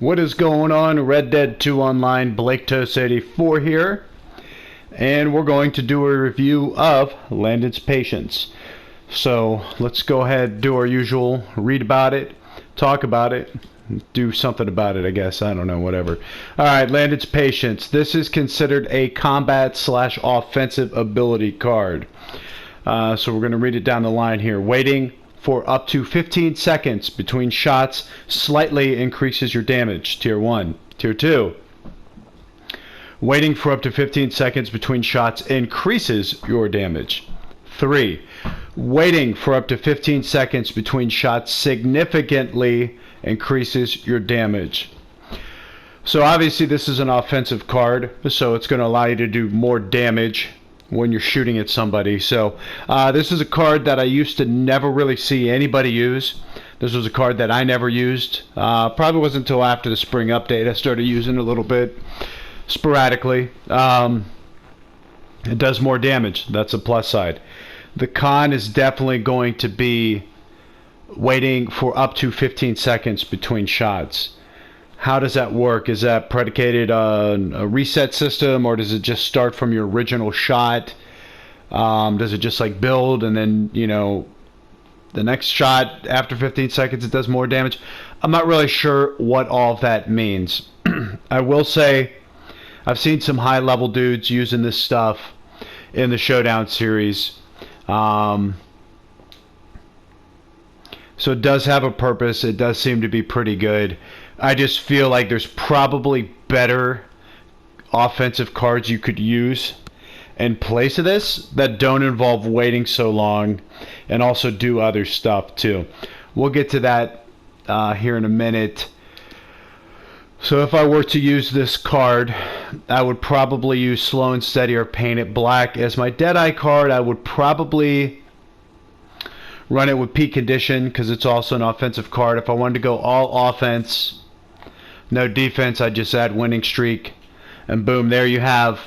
What is going on? Red Dead 2 Online, Blaketos84 here, and we're going to do a review of Landon's Patience. So let's go ahead and do our usual, read about it, talk about it, do something about it, I guess. I don't know, whatever. Alright, Landon's Patience. This is considered a combat/offensive ability card. So we're going to read it down the line here. Waiting for up to 15 seconds between shots slightly increases your damage. Tier 1. Tier 2. Waiting for up to 15 seconds between shots increases your damage. 3. Waiting for up to 15 seconds between shots significantly increases your damage. So obviously this is an offensive card, so it's going to allow you to do more damage when you're shooting at somebody. So this is a card that I used to never really see anybody use. This was a card that I never used. Probably wasn't until after the spring update I started using it a little bit sporadically. It does more damage. That's a plus side. The con is definitely going to be waiting for up to 15 seconds between shots. How does that work? Is that predicated on a reset system, or does it just start from your original shot? Does it just like build and then, you know, the next shot after 15 seconds it does more damage? I'm not really sure what all of that means. I will say I've seen some high level dudes using this stuff in the Showdown series. So it does have a purpose. It does seem to be pretty good. I just feel like there's probably better offensive cards you could use in place of this that don't involve waiting so long and also do other stuff too. We'll get to that here in a minute. So if I were to use this card, I would probably use Slow and Steady or Paint It Black. As my Deadeye card, I would probably run it with Peak Condition because it's also an offensive card. If I wanted to go all offense, no defense, I'd just add Winning Streak, and boom, there you have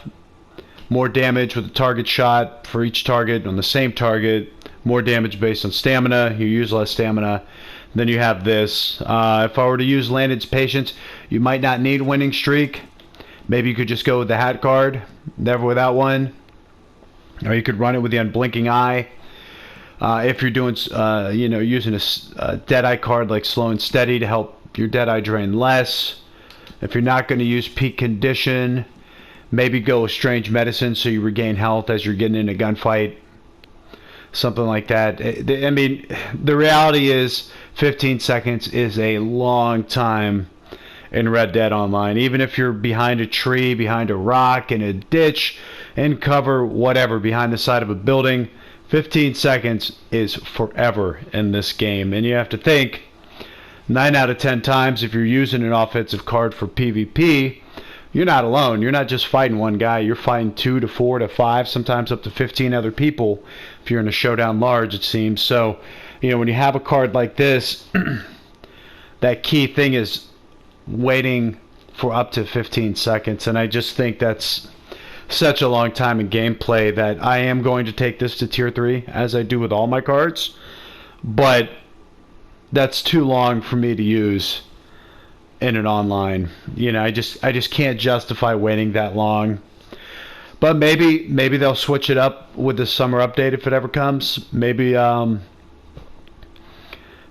more damage with a target shot for each target on the same target, more damage based on stamina. You use less stamina. Then you have this. If I were to use Landon's Patience, you might not need Winning Streak. Maybe you could just go with the Hat card, never without one, or you could run it with the Unblinking Eye. If you're doing, you know, using a Deadeye card like Slow and Steady to help your Deadeye drain less. If you're not going to use Peak Condition, maybe go with Strange Medicine so you regain health as you're getting in a gunfight. Something like that. I mean, the reality is 15 seconds is a long time in Red Dead Online. Even if you're behind a tree, behind a rock, in a ditch, in cover, whatever, behind the side of a building, 15 seconds is forever in this game. And you have to think, 9 out of 10 times if you're using an offensive card for PvP, you're not alone. You're not just fighting one guy. You're fighting 2 to 4 to 5, sometimes up to 15 other people if you're in a Showdown large, it seems. So, you know, when you have a card like this, that key thing is waiting for up to 15 seconds. And I just think that's such a long time in gameplay that I am going to take this to tier 3, as I do with all my cards. But that's too long for me to use in an online. You know, I just can't justify waiting that long. But maybe they'll switch it up with the summer update if it ever comes. Maybe I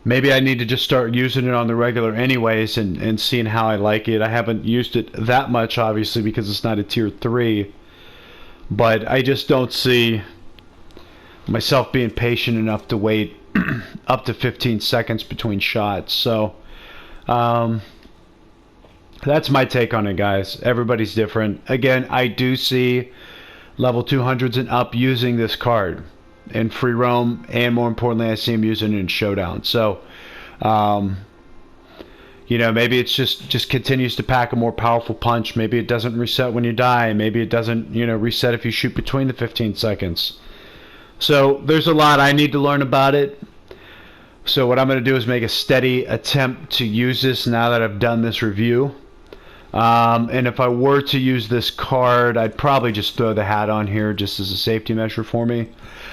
need to just start using it on the regular anyways and seeing how I like it. I haven't used it that much, obviously, because it's not a tier 3. But I just don't see myself being patient enough to wait up to 15 seconds between shots. So that's my take on it, guys. Everybody's different. Again, I do see level 200s and up using this card in free roam, and more importantly, I see them using it in Showdown. So you know, maybe it's just continues to pack a more powerful punch. Maybe it doesn't reset when you die. Maybe it doesn't, you know, reset if you shoot between the 15 seconds. So there's a lot I need to learn about it. So what I'm going to do is make a steady attempt to use this now that I've done this review. And if I were to use this card, I'd probably just throw the Hat on here just as a safety measure for me.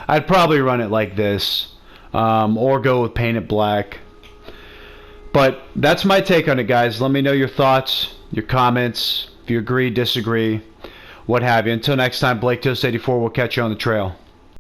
I'd probably run it like this, or go with Paint It Black. But that's my take on it, guys. Let me know your thoughts, your comments, if you agree, disagree, what have you. Until next time, Blaketos84 will catch you on the trail.